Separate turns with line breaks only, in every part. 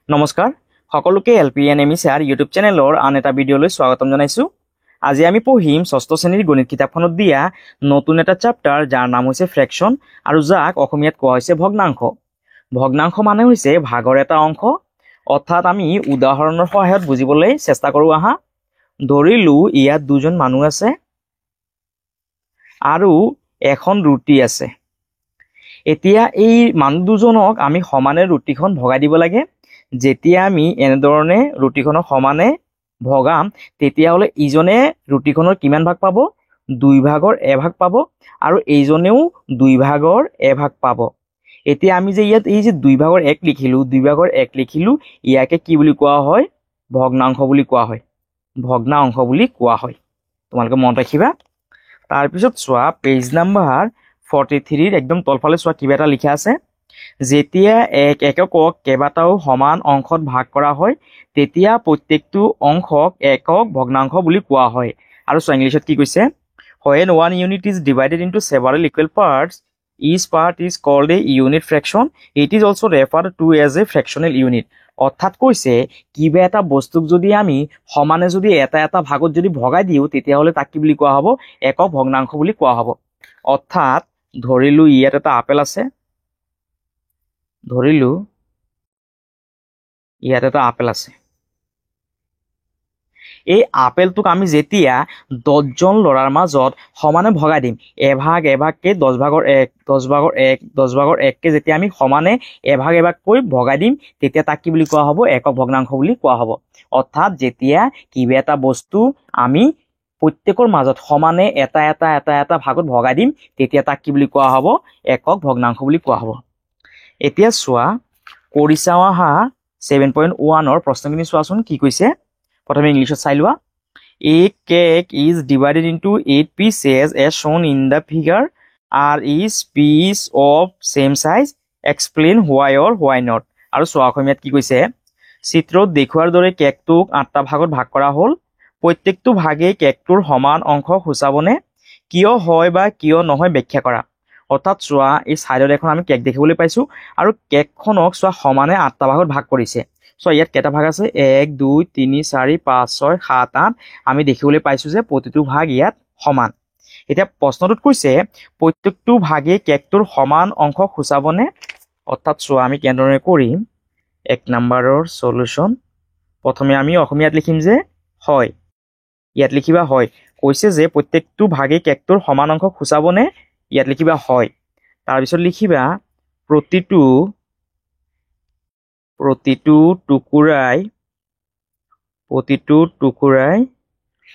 নমস্কাৰ সকলোকে LPNMESR YouTube চেনেলৰ আন এটা ভিডিঅ'লৈ স্বাগতম জনাইছো। আজি আমি পঢ়িম ষষ্ঠ শ্ৰেণীৰ গণিত কিতাপখনত দিয়া নতুন এটা চেপ্টাৰ যাৰ নাম হৈছে ফ্ৰেকশন আৰু যাক অসমীয়াত কোৱা হৈছে ভগ্নাংশ। ভগ্নাংশ মানে হৈছে ভাগৰ এটা অংশ, অৰ্থাৎ আমি উদাহৰণৰ সহায়ত বুজিবলৈ চেষ্টা কৰো। আহা ধৰিলো ইয়াত দুজন মানুহ আছে আৰু এখন ৰুটি আছে। এতিয়া এই মানুহ দুজনক আমি সমানে ৰুটিখন ভগাই দিব লাগে। যেতিয়া আমি এনেধৰণে ৰুটিখনক সমানে ভগাম তেতিয়াহ'লে ইজনে ৰুটিখনৰ কিমান ভাগ পাব? 2 ভাগৰ 1 ভাগ পাব আৰু এইজনেও 2 ভাগৰ 1 ভাগ পাব। এতিয়া আমি যে ইয়াত এই যে 2 ভাগৰ 1 লিখিলো, 2 ভাগৰ 1 লিখিলো, ইয়াকে কি বুলি কোৱা হয়? ভগ্নাংশ বুলি কোৱা হয়। ভগ্নাংশ বুলি কোৱা হয়। তোমালোকে মনত ৰাখিবা। তাৰপিছত চোৱা পেজ নাম্বাৰ 43 একদম তলফালে চোৱা কিবা এটা লিখা আছে। যেতিয়া এক এককক কেইবাটাও সমান অংশত ভাগ কৰা হয় তেতিয়া প্ৰত্যেকটো অংশক একক ভগ্নাংশ বুলি কোৱা হয়। আৰু চোৱা ইংলিছত কি কৈছে? When one unit is divided into several equal parts, each part is called a unit fraction. It is also referred to as a fractional unit. অৰ্থাৎ কৈছে কিবা এটা বস্তুক যদি আমি সমানে যদি এটা এটা ভাগত যদি ভগাই দিওঁ তেতিয়াহ'লে তাক কি বুলি কোৱা হ'ব? একক ভগ্নাংশ বুলি কোৱা হ'ব। অৰ্থাৎ ধৰিলো ইয়াত এটা আপেল আছে, ধৰিলো ইয়াত এটা আপেল আছে। এই আপেলটোক আমি যেতিয়া 10জন ল'ৰাৰ মাজত সমানে ভগাই দিম, এভাগ এভাগকে 10 ভাগৰ 1, 10 ভাগৰ 1, 10 ভাগৰ 1কে যেতিয়া আমি সমানে এভাগ এভাগকৈ ভগাই দিম তেতিয়া তাক কি বুলি কোৱা হ'ব? একক ভগ্নাংশ বুলি কোৱা হ'ব। অৰ্থাৎ যেতিয়া কিবা এটা বস্তু আমি প্ৰত্যেকৰ মাজত সমানে এটা এটা এটা এটা ভাগত ভগাই দিম তেতিয়া তাক কি বুলি কোৱা হ'ব? একক ভগ্নাংশ বুলি কোৱা হ'ব। এতিয়া চোৱা কৰি চাওঁ আহা 7.1ৰ প্ৰশ্নখিনি চোৱাচোন কি কৈছে। প্ৰথমে ইংলিছত চাই লোৱা। A cake is divided into 8 pieces as shown in the figure. Are each piece of same size? Explain why or why not. আৰু চোৱা অসমীয়াত কি কৈছে? চিত্ৰত দেখুৱাৰ দৰে কেকটোক 8টা ভাগত ভাগ কৰা হ'ল। প্ৰত্যেকটো ভাগে কেকটোৰ সমান অংশ সূচাবনে? কিয় হয় বা কিয় নহয় ব্যাখ্যা কৰা। অৰ্থাৎ চোৱা এই চাইডত এখন আমি কেক দেখিবলৈ পাইছো আৰু কেকখনক চোৱা সমানে 8টা ভাগত ভাগ কৰিছে। চোৱা ইয়াত কেইটা ভাগ আছে? 1 2 3 4 5 6 7 8। আমি দেখিবলৈ পাইছো যে প্ৰতিটো ভাগ ইয়াত সমান। এতিয়া প্ৰশ্নটোত কৈছে প্ৰত্যেকটো ভাগে কেকটোৰ সমান অংশ সূচাবনে? অৰ্থাৎ চোৱা আমি কেনেদৰে কৰিম 1 নম্বৰৰ সলিউশন। প্ৰথমে আমি অসমীয়াত লিখিম যে হয়, ইয়াত লিখিবা হয়। কৈছে যে প্ৰত্যেকটো ভাগে কেকটোৰ সমান অংশ সূচাবনে? ইয়াত লিখিবা হয়। তাৰপিছত লিখিবা প্ৰতিটো টুকুৰাই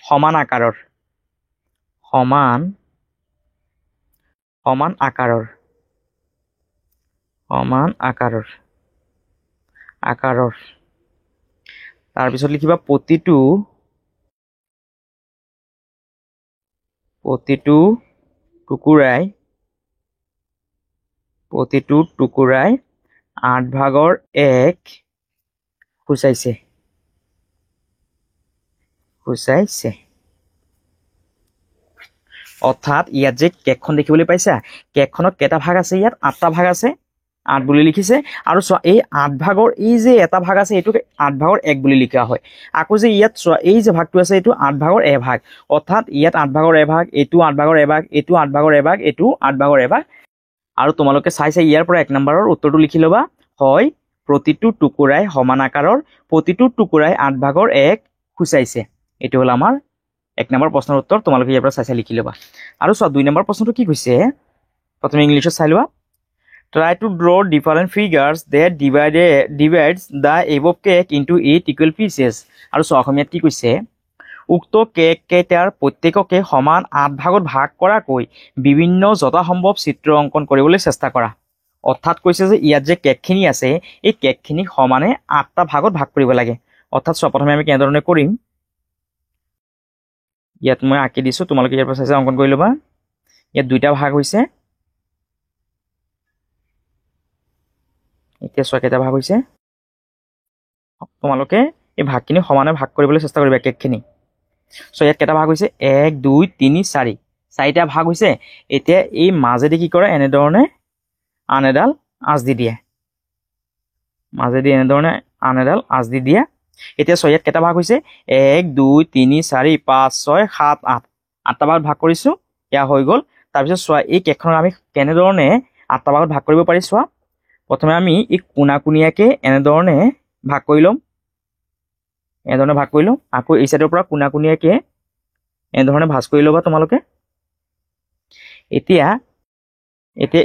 সমান আকাৰৰ তাৰপিছত লিখিবা প্ৰতিটো টুকুৰাই 8 ভাগৰ 1 সূচাইছে। অৰ্থাৎ ইয়াত যে কেকখন দেখিবলৈ পাইছা, কেকখনত কেইটা ভাগ আছে? ইয়াত 8টা ভাগ আছে, 8 বুলি লিখিছে। আৰু চোৱা এই 8 ভাগৰ এই যে এটা ভাগ আছে এইটোক 8 ভাগৰ 1 বুলি লিখা হয়। আকৌ যে ইয়াত চোৱা এই যে ভাগটো আছে এইটো 8 ভাগৰ 1 ভাগ। অৰ্থাৎ ইয়াত 8 ভাগৰ 1 ভাগ, এইটো 8 ভাগৰ 1 ভাগ, এইটো 8 ভাগৰ 1 ভাগ, এইটো 8 ভাগৰ 1 ভাগ। আৰু তোমালোকে চাইছা ইয়াৰ পৰা 1 নম্বৰৰ উত্তৰটো লিখি ল'বা। হয়, প্ৰতিটো টুকুৰাই সমান আকাৰৰ, প্ৰতিটো টুকুৰাই 8 ভাগৰ 1 সূচাইছে। এইটো হ'ল আমাৰ 1 নম্বৰ প্ৰশ্নৰ উত্তৰ। তোমালোকে ইয়াৰ পৰা চাই লিখি ল'বা। আৰু চোৱা 2 নম্বৰ প্ৰশ্নটো কি কৈছে প্ৰথমে ইংলিছত চাই লোৱা। Try to draw different figures that divides the above cake into 8 equal pieces. আৰু চোৱা অসমীয়াত কি কৈছে? উক্ত কেক কেইটাৰ প্ৰত্যেককে সমান 8 ভাগত ভাগ কৰাকৈ বিভিন্ন যথাসম্ভৱ চিত্ৰ অংকন কৰিবলৈ চেষ্টা কৰা। অৰ্থাৎ কৈছে যে ইয়াত যে কেকখিনি আছে এই কেকখিনি সমানে 8টা ভাগত ভাগ কৰিব লাগে। অৰ্থাৎ চোৱা প্ৰথমে আমি কেনেধৰণে কৰিম, ইয়াত মই আঁকি দিছো, তোমালোকে ইয়াৰ পৰা চাই অংকন কৰি ল'বা। ইয়াত 2টা ভাগ হৈছে। এতিয়া চোৱা কেইটা ভাগ হৈছে। তোমালোকে এই ভাগখিনি সমানে ভাগ কৰিবলৈ চেষ্টা কৰিবা কেকখিনি। চোৱা ইয়াত কেইটা ভাগ হৈছে? 1 2 3 4, 4টা ভাগ হৈছে। এতিয়া এই মাজেদি কি কৰে? এনেধৰণে আন এডাল আঁচ দি দিয়ে। মাজেদি এনেধৰণে আন এডাল আঁচ দি দিয়া এতিয়া চোৱা ইয়াত কেইটা ভাগ হৈছে 1 2 3 4 5 6 7 8 আঠটা ভাগত ভাগ কৰিছো এয়া হৈ গ'ল তাৰপিছত চোৱা এই কেকখনৰ আমি কেনেধৰণে আঠটা ভাগত ভাগ কৰিব পাৰি চোৱা প্ৰথমে আমি এই কোণাকুণীয়াকে এনেধৰণে ভাগ কৰি ল'ম এনেধৰণে ভাগ কৰি ল'ম আকৌ এই সাইডৰ পৰা কোণাকুণীয়াকে এনেধৰণে ভাঁজ কৰি ল'বা তোমালোকে এতিয়া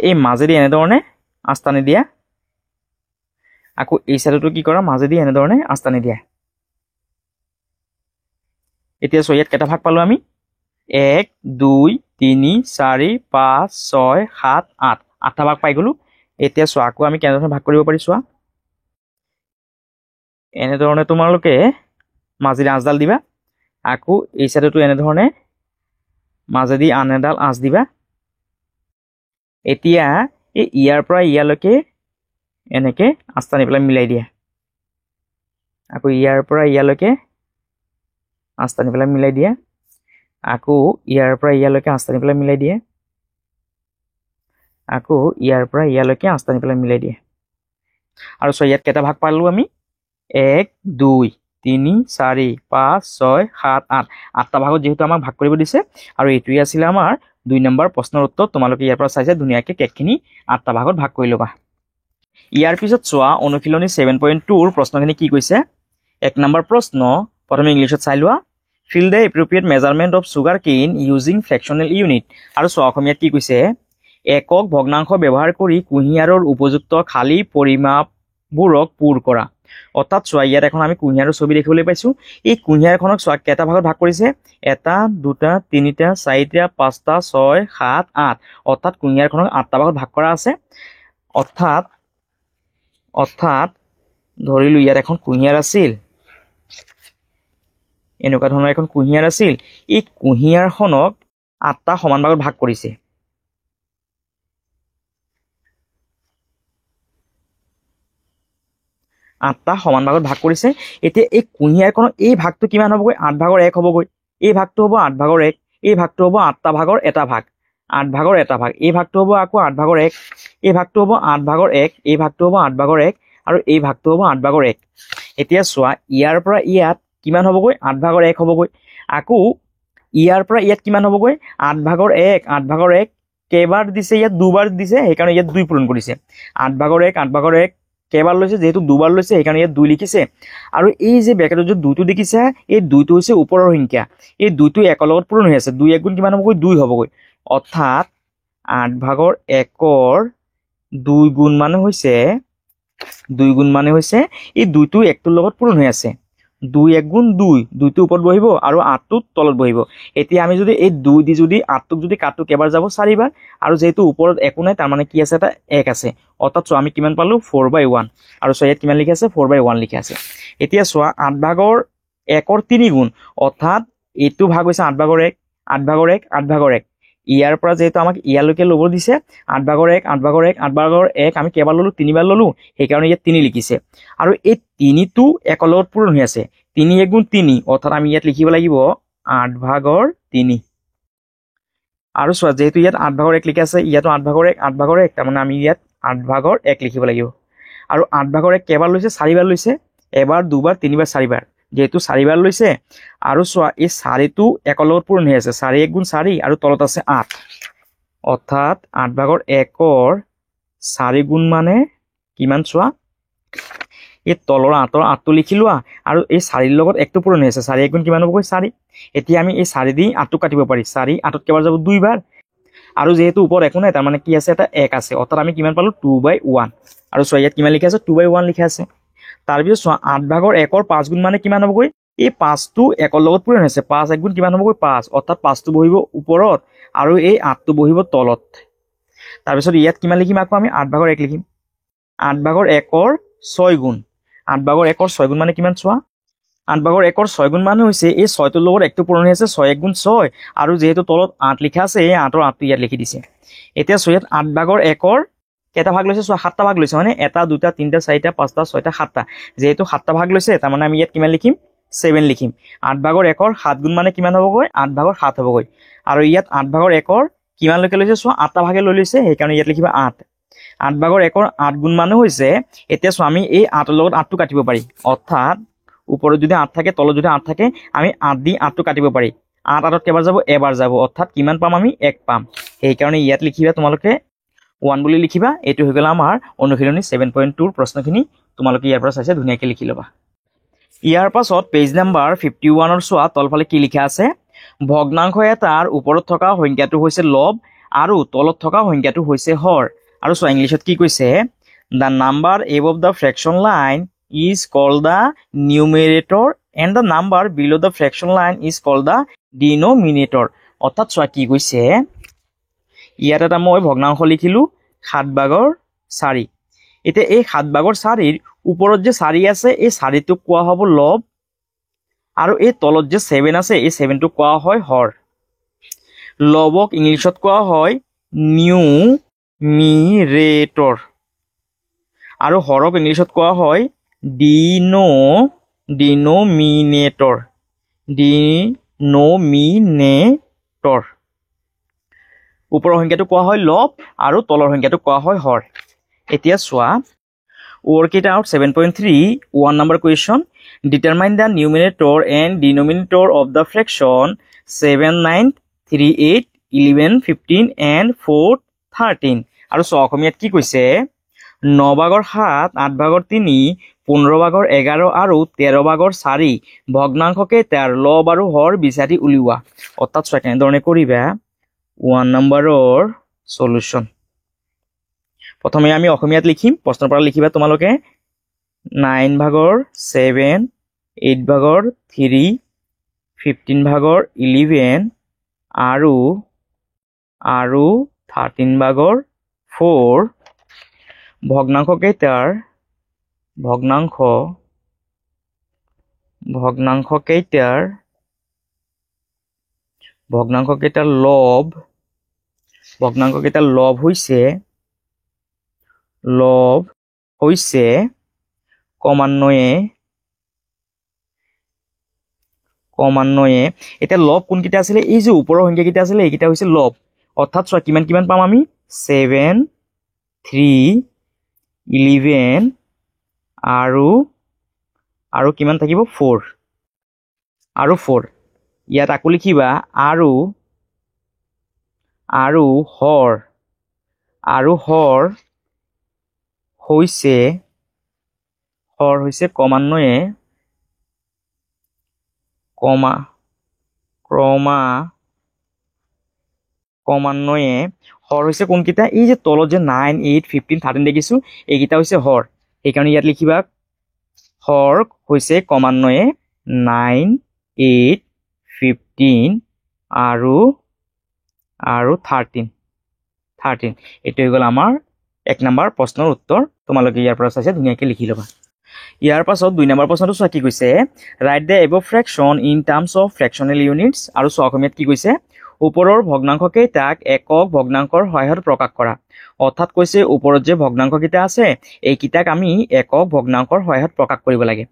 এই মাজেদি এনেধৰণে আঁচ টানি দিয়া আকৌ এই সাইডটো কি কৰা মাজেদি এনেধৰণে আঁচ টানি দিয়া এতিয়া চোৱা ইয়াত কেইটা ভাগ পালো আমি 1 2 3 4 5 6 7 8 আঠটা ভাগ পাই গলো এতিয়া চোৱা আকৌ আমি কেনেধৰণে ভাগ কৰিব পাৰি চোৱা এনেধৰণে তোমালোকে মাজেদি আঁচডাল দিবা আকৌ এই সাইডটো এনেধৰণে মাজেদি আন এডাল আঁচ দিবা এতিয়া এই ইয়াৰ পৰা ইয়ালৈকে এনেকে আঁচ টানি পেলাই মিলাই দিয়া আকৌ ইয়াৰ পৰা ইয়ালৈকে আঁচ টানি পেলাই মিলাই দিয়া আকৌ ইয়াৰ পৰা ইয়ালৈকে আঁচ টানি পেলাই মিলাই দিয়ে আকৌ ইয়াৰ পৰা ইয়ালৈকে আঁচ টানি পেলাই মিলাই দিয়ে আৰু চোৱা ইয়াত কেইটা ভাগ পালো আমি 1 2 3 4 5 6 7 8 আঠটা ভাগত যেহেতু আমাক ভাগ কৰিব দিছে আৰু এইটোৱে আছিল আমাৰ 2 নম্বৰ প্ৰশ্নৰ উত্তৰ তোমালোকে ইয়াৰ পৰা চাইছে ধুনীয়াকৈ কেকখিনি আঠটা ভাগত ভাগ কৰি ল'বা ইয়াৰ পিছত চোৱা অনুশীলনী 7.2 ৰ প্ৰশ্নখিনি কি কৈছে 1 নম্বৰ প্ৰশ্ন প্ৰথমে ইংলিছত চাই লোৱা fill the appropriate measurement of sugarcane using fractional unit আৰু চোৱা অসমীয়াত কি কৈছে একক ভগ্নাংশ ব্যৱহাৰ কৰি কুঁহিয়াৰৰ উপযুক্ত খালী পৰিমাপবোৰক পূৰ কৰা অৰ্থাৎ চোৱা ইয়াত এখন আমি কুঁহিয়াৰৰ ছবি দেখিবলৈ পাইছো এই কুঁহিয়াৰখনক চোৱা কেইটা ভাগত ভাগ কৰিছে 1 2 3 4 5 6 7 8 অৰ্থাৎ কুঁহিয়াৰখনক 8টা ভাগত ভাগ কৰা আছে অৰ্থাৎ ধৰিলো ইয়াত এখন কুঁহিয়াৰ আছিল এনেকুৱা ধৰণৰ এখন কুঁহিয়াৰ আছিল এই কুঁহিয়াৰখনক 8টা সমান ভাগত ভাগ কৰিছে আঠটা সমান ভাগত ভাগ কৰিছে এতিয়া এই কুঁহিয়াৰখনৰ এই ভাগটো কিমান হ'বগৈ 8 ভাগৰ 1 হ'বগৈ এই ভাগটো হ'ব 8 ভাগৰ 1 এই ভাগটো হ'ব 8টা ভাগৰ এটা ভাগ 8 ভাগৰ এটা ভাগ এই ভাগটো হ'ব আকৌ 8 ভাগৰ 1 এই ভাগটো হ'ব 8 ভাগৰ 1 এই ভাগটো হ'ব 8 ভাগৰ 1 আৰু এই ভাগটো হ'ব 8 ভাগৰ 1 এতিয়া চোৱা ইয়াৰ পৰা ইয়াত কিমান হ'বগৈ 8 ভাগৰ 1 হ'বগৈ আকৌ ইয়াৰ পৰা ইয়াত কিমান হ'বগৈ 8 ভাগৰ 1 কেইবাৰ দিছে ইয়াত দুবাৰ দিছে সেইকাৰণে ইয়াত 2 পূৰণ কৰিছে 8 ভাগৰ 1 কেইবাৰ লৈছে যেহেতু দুবাৰ লৈছে সেইকাৰণে ইয়াত 2 লিখিছে আৰু এই যে ব্ৰেকেটত যে 2টো দেখিছে এই 2টো হৈছে ওপৰৰ সংখ্যা এই 2টো একৰ লগত পূৰণ হৈ আছে 2 1 গুণ কিমান হ'বগৈ 2 হ'বগৈ অৰ্থাৎ 8 ভাগৰ 1ৰ 2 গুণ মানে হৈছে এই 2টো 1টোৰ লগত পূৰণ হৈ আছে 2 1 গুণ 2 2টো ওপৰত বহিব আৰু 8টো তলত বহিব এতিয়া আমি যদি এই 2 দি যদি 8টোক যদি কাটো কেইবাৰ যাব 4বাৰ আৰু যেহেতু ওপৰত একো নাই তাৰ মানে কি আছে এটা 1 আছে অৰ্থাৎ চোৱা আমি কিমান পালো 4/1 আৰু চোৱা ইয়াত কিমান লিখা আছে 4/1 লিখা আছে এতিয়া চোৱা 8 ভাগৰ 1ৰ 3 গুণ অৰ্থাৎ এইটো ভাগ হৈছে 8 ভাগৰ 1 8 ভাগৰ 1 8 ভাগৰ 1 ইয়াৰ পৰা যেহেতু আমাক ইয়ালৈকে ল'ব দিছে 8 ভাগৰ 1 8 ভাগৰ 1 8 ভাগৰ 1 আমি কেইবাৰ ল'লো 3বাৰ ল'লো সেইকাৰণে ইয়াত 3 লিখিছে আৰু এই 3টো একৰ লগত পূৰণ হৈ আছে 3 1 গুণ 3 অৰ্থাৎ আমি ইয়াত লিখিব লাগিব 8 ভাগৰ 3 আৰু চোৱা যেহেতু ইয়াত 8 ভাগৰ 1 লিখা আছে ইয়াতো 8 ভাগৰ 1 তাৰ মানে আমি ইয়াত 8 ভাগৰ 1 লিখিব লাগিব আৰু 8 ভাগৰ 1 কেইবাৰ লৈছে 4বাৰ লৈছে এবাৰ দুবাৰ তিনিবাৰ 4বাৰ যেহেতু 4বাৰ লৈছে আৰু চোৱা এই 4টো একৰ লগত পূৰণ হৈ আছে 4 1 গুণ 4 আৰু তলত আছে 8 অৰ্থাৎ 8 ভাগৰ 1ৰ 4 গুণ মানে কিমান চোৱা এই তলৰ 8ৰ 8টো লিখি লোৱা আৰু এই 4ৰ লগত 1টো পূৰণ হৈ আছে 4 1 গুণ কিমান হ'বগৈ 4 এতিয়া আমি এই 4 দি 8টো কাটিব পাৰি 4 8ত কেইবাৰ যাব 2বাৰ আৰু যেহেতু ওপৰত একো নাই তাৰ মানে কি আছে এটা 1 আছে অৰ্থাৎ আমি কিমান পালো 2/1 আৰু চোৱা ইয়াত কিমান লিখা আছে 2/1 লিখা আছে তাৰপিছত চোৱা 8 ভাগৰ 1ৰ 5 গুণ মানে কিমান হ'বগৈ এই 5টো একৰ লগত পূৰণ হৈছে 5 1 গুণ কিমান হ'বগৈ 5 অৰ্থাৎ 5টো বহিব ওপৰত আৰু এই 8টো বহিব তলত তাৰপিছত ইয়াত কিমান লিখিম আকৌ আমি 8 ভাগৰ 1 লিখিম 8 ভাগৰ 1ৰ 6 গুণ 8 ভাগৰ 1ৰ 6 গুণ মানে কিমান চোৱা 8 ভাগৰ 1ৰ 6 গুণ মানে হৈছে এই 6টোৰ লগত 1টো পূৰণ হৈ আছে 6 1 গুণ 6 আৰু যেহেতু তলত 8 লিখা আছে এই 8ৰ 8টো ইয়াত লিখি দিছে এতিয়া চোৱা ইয়াত 8 ভাগৰ 1ৰ কেইটা ভাগ লৈছে চোৱা 7টা ভাগ লৈছে মানে 1 2 3 4 5 6 7টা যেহেতু 7টা ভাগ লৈছে তাৰ মানে আমি ইয়াত কিমান লিখিম 7 লিখিম 8 ভাগৰ 1ৰ 7 গুণ মানে কিমান হ'বগৈ 8 ভাগৰ 7 হ'বগৈ আৰু ইয়াত 8 ভাগৰ 1ৰ কিমান লৈকে লৈছে চোৱা 8টা ভাগে লৈ লৈছে সেইকাৰণে ইয়াত লিখিবা 8 8 ভাগৰ 1ৰ 8 গুণ মানে হৈছে এতিয়া চোৱা আমি এই 8ৰ লগত 8টো কাটিব পাৰি অৰ্থাৎ ওপৰত যদি 8 থাকে তলত যদি 8 থাকে আমি 8 দি 8টো কাটিব পাৰি 8 8ত কেইবাৰ যাব এবাৰ যাব অৰ্থাৎ কিমান পাম আমি 1 পাম সেইকাৰণে ইয়াত লিখিবা তোমালোকে 1 বুলি লিখিবা এইটো হৈ গ'ল আমাৰ অনুশীলনী 7.2 প্ৰশ্নখিনি তোমালোকে ইয়াৰ পৰা চাইছে ধুনীয়াকৈ লিখি ল'বা ইয়াৰ পাছত পেজ নাম্বাৰ 51ৰ চোৱা তলফালে কি লিখা আছে ভগ্নাংশ এটাৰ ওপৰত থকা সংখ্যাটো হৈছে লব আৰু তলত থকা সংখ্যাটো হৈছে হৰ আৰু চোৱা ইংলিছত কি কৈছে the number above the fraction line is called the numerator and the number below the fraction line is called the denominator অৰ্থাৎ চোৱা কি কৈছে ইয়াত এটা মই ভগ্নাংশ লিখিলো 7 ভাগৰ 4 এতিয়া এই 7 ভাগৰ 4ৰ ওপৰত যে 4 আছে এই 4টো কোৱা হ'ব লব আৰু এই তলত যে 7 আছে এই 7টো কোৱা হয় হৰ লবক ইংলিছত কোৱা হয় নিউমিৰেটৰ আৰু হৰক ইংলিছত কোৱা হয় ডিনোমিনেটৰ ওপৰৰ সংখ্যাটো কোৱা হয় লব আৰু তলৰ সংখ্যাটো কোৱা হয় হৰ এতিয়া চোৱা work it out 7.3 1 number question determine the numerator and denominator of the fraction 7 9 3 8 11 15 and 4 13 আৰু চোৱা অসমীয়াত কি কৈছে 9 ভাগৰ 7 8 ভাগৰ 3 15 ভাগৰ 11 আৰু 13 ভাগৰ 4 ভগ্নাংশকে তাৰ লব আৰু হৰ বিচাৰি উলিওৱা অৰ্থাৎ চোৱা কেনেধৰণে কৰিবা 1 নম্বৰৰ সলিউশন প্ৰথমে আমি অসমীয়াত লিখিম প্ৰশ্নৰ পৰা লিখিবা তোমালোকে 9 ভাগৰ 7 8 ভাগৰ 3 15 ভাগৰ 11 আৰু 13 ভাগৰ 4 ভগ্নাংশকেইটাৰ লব হৈছে ক্ৰমান্বয়ে এতিয়া লব কোনকেইটা আছিলে এই যে ওপৰৰ সংখ্যাকেইটা আছিলে এইকেইটা হৈছে লব অৰ্থাৎ চোৱা কিমান কিমান পাম আমি 7 3 11 আৰু কিমান থাকিব 4 আৰু 4 ইয়াত আকৌ লিখিবা আৰু হৰ হৈছে ক্ৰমান্বয়ে হৰ হৈছে কোনকেইটা এই যে তলত যে 9 8 15 13 দেখিছো এইকেইটা হৈছে হৰ সেইকাৰণে ইয়াত লিখিবা হৰ হৈছে ক্ৰমান্বয়ে 9 8 15 আৰু 13 এইটো হৈ গ'ল আমাৰ 1 নম্বৰ প্ৰশ্নৰ উত্তৰ তোমালোকে ইয়াৰ পৰা চাইছে ধুনীয়াকৈ লিখি ল'বা ইয়াৰ পাছত 2 নম্বৰ প্ৰশ্নটো চোৱা কি কৈছে write the above fraction in terms of fractional units আৰু চোৱা অসমীয়াত কি কৈছে ওপৰৰ ভগ্নাংশকেইটাক একক ভগ্নাংকৰ সহায়ত প্ৰকাশ কৰা অৰ্থাৎ কৈছে ওপৰত যে ভগ্নাংশকেইটা আছে এইকেইটাক আমি একক ভগ্নাংকৰ সহায়ত প্ৰকাশ কৰিব লাগে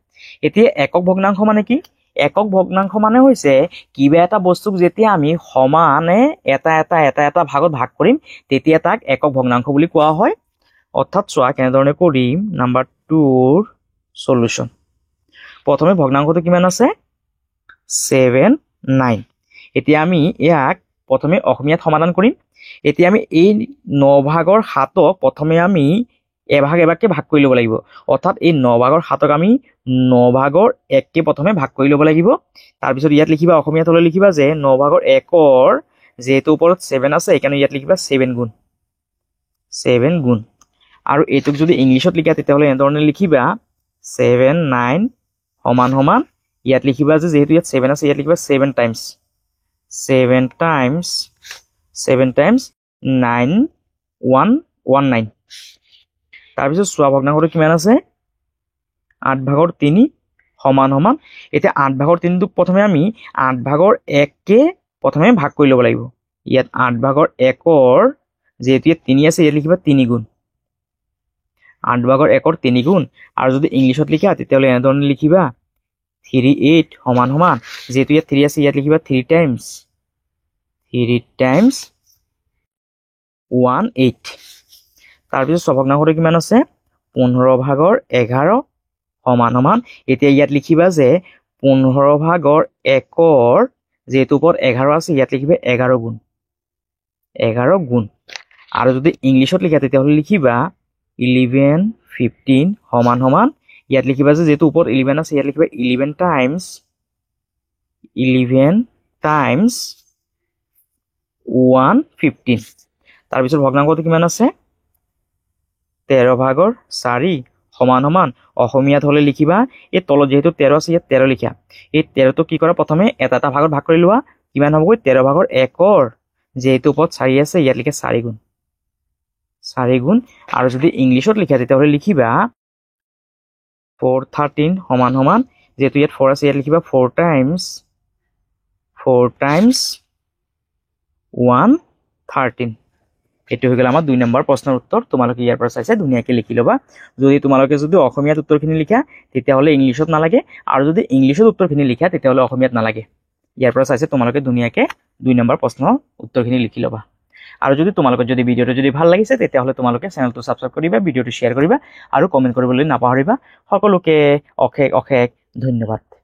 এতিয়া একক ভগ্নাংশ মানে কি একক ভগ্নাংশ মানে হৈছে কিবা এটা বস্তুক যেতিয়া আমি সমানে এটা ভাগত ভাগ কৰিম তেতিয়া তাক একক ভগ্নাংশ বুলি কোৱা হয় অৰ্থাৎ চোৱা কেনেধৰণে কৰিম নাম্বাৰ 2ৰ সলিউশন প্ৰথমে ভগ্নাংশটো কিমান আছে 7 9 এতিয়া আমি ইয়াক প্ৰথমে অসমীয়াত সমাধান কৰিম এতিয়া আমি এই 9 ভাগৰ 7ক প্ৰথমে আমি এভাগকে ভাগ কৰি ল'ব লাগিব অৰ্থাৎ এই 9 ভাগৰ 7ক আমি 9 ভাগৰ 1কে প্ৰথমে ভাগ কৰি ল'ব লাগিব তাৰ পিছত ইয়াত লিখিবা অসমীয়াত হলে লিখিবা যে 9 ভাগৰ 1ৰ যেটো ওপৰত 7 আছে এইকাৰণে ইয়াত লিখিবা 7 গুণ আৰু এইটোক যদি ইংলিশত লিখা তেতিয়াহলে এনেধৰণে লিখিবা 7 9 সমান সমান ইয়াত লিখিবা যে যেহেতু ইয়াত 7 আছে ইয়াত লিখিবা 7 টাইমছ 9119 তাৰ পিছত চোৱা ভগ্নাংশটো কিমান আছে 8 ভাগৰ 3 সমান সমান এতিয়া 8 ভাগৰ 3টোক প্ৰথমে আমি 8 ভাগৰ 1কে প্ৰথমে ভাগ কৰি ল'ব লাগিব ইয়াত 8 ভাগৰ 1ৰ যেহেতু ইয়াত 3 আছে ইয়াত লিখিবা 3 গুণ 8 ভাগৰ 1ৰ 3 গুণ আৰু যদি ইংলিশত লিখা তেতিয়াহলে এনেধৰণে লিখিবা 38 সমান সমান যেহেতু ইয়াত 3 আছে ইয়াত লিখিবা 3 টাইমছ 18 তাৰপিছত ছভগ্নাংশটো কিমান আছে 15/11 সমান সমান এতিয়া ইয়াত লিখিবা যে 15/1 যেহেতু ওপৰত 11 আছে ইয়াত লিখিবা 11 গুণ আৰু যদি ইংলিছত লিখা তেতিয়াহ'লে লিখিবা 11/15 সমান সমান ইয়াত লিখিবা যে যেহেতু ওপৰত 11 আছে ইয়াত লিখিবা 11 টাইমছ 115 তাৰপিছত ভগ্নাংশটো কিমান আছে 13/4 সমান সমান অসমীয়াত হ'লে লিখিবা এই তলত যেহেতু 13 আছে ইয়াত 13 লিখা এই 13টো কি কৰা প্ৰথমে এটা এটা ভাগত ভাগ কৰি লোৱা কিমান হ'বগৈ 13/1 যেহেতু ওপৰত 4 আছে ইয়াত লিখা 4 গুণ আৰু যদি ইংলিছত লিখা তেতিয়াহ'লে লিখিবা 413 সমান সমান যেহেতু ইয়াত 4 আছে ইয়াত লিখিবা 4 টাইমছ 113 এইটো হৈ গ'ল আমাৰ 2 নম্বৰ প্ৰশ্নৰ উত্তৰ তোমালোকে ইয়াৰ পৰা চাইছে ধুনীয়াকৈ লিখি ল'বা যদি তোমালোকে যদি অসমীয়াত উত্তৰখিনি লিখা তেতিয়াহ'লে ইংলিছত নালাগে আৰু যদি ইংলিছত উত্তৰখিনি লিখা তেতিয়াহ'লে অসমীয়াত নালাগে ইয়াৰ পৰা চাইছে তোমালোকে ধুনীয়াকৈ 2 নম্বৰ প্ৰশ্নৰ উত্তৰখিনি লিখি ল'বা আৰু যদি তোমালোকৰ যদি ভিডিঅ'টো যদি ভাল লাগিছে তেতিয়াহ'লে তোমালোকে চেনেলটো ছাবস্ক্ৰাইব কৰিবা ভিডিঅ'টো শ্বেয়াৰ কৰিবা আৰু কমেণ্ট কৰিবলৈ নাপাহৰিবা সকলোকে অশেষ ধন্যবাদ